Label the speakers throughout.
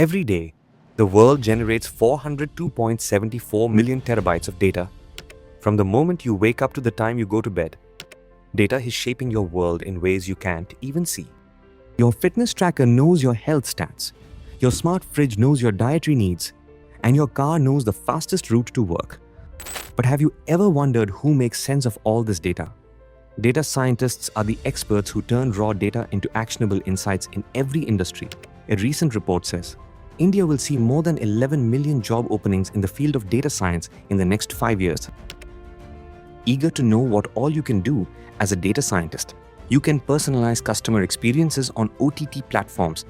Speaker 1: Every day, the world generates 402.74 million terabytes of data. From the moment you wake up to the time you go to bed, data is shaping your world in ways you can't even see. Your fitness tracker knows your health stats, your smart fridge knows your dietary needs, and your car knows the fastest route to work. But have you ever wondered who makes sense of all this data? Data scientists are the experts who turn raw data into actionable insights in every industry. A recent report says, India will see more than 11 million job openings in the field of data science in the next 5 years. Eager to know what all you can do as a data scientist? You can personalize customer experiences on OTT platforms,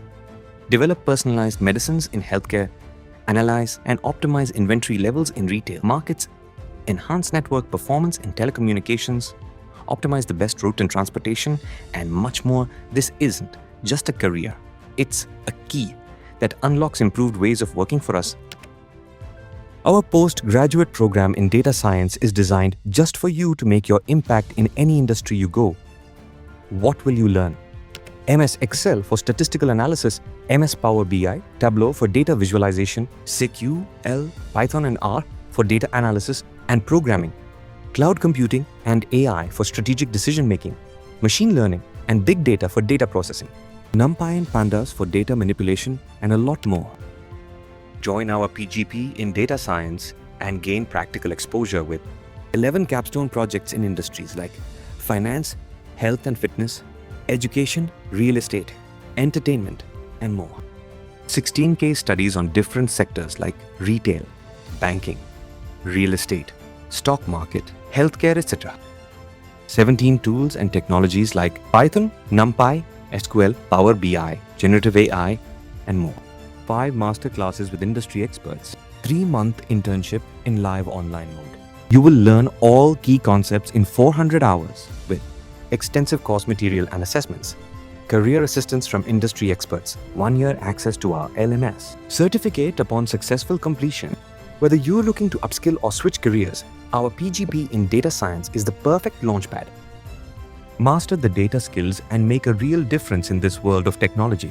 Speaker 1: develop personalized medicines in healthcare, analyze and optimize inventory levels in retail markets, enhance network performance in telecommunications, optimize the best route in transportation, and much more. This isn't just a career. It's a key that unlocks improved ways of working for us. Our postgraduate program in data science is designed just for you to make your impact in any industry you go. What will you learn? MS Excel for statistical analysis, MS Power BI, Tableau for data visualization, SQL, Python and R for data analysis and programming, cloud computing and AI for strategic decision making, machine learning and big data for data processing, NumPy and Pandas for data manipulation, and a lot more. Join our PGP in data science and gain practical exposure with 11 capstone projects in industries like finance, health and fitness, education, real estate, entertainment, and more. 16 case studies on different sectors like retail, banking, real estate, stock market, healthcare, etc. 17 tools and technologies like Python, NumPy, SQL, Power BI, generative AI, and more. 5 master classes with industry experts. 3-month internship in live online mode. You will learn all key concepts in 400 hours with extensive course material and assessments. Career assistance from industry experts. 1-year access to our LMS. Certificate upon successful completion. Whether you're looking to upskill or switch careers, our PGP in data science is the perfect launchpad. Master the data skills and make a real difference in this world of technology.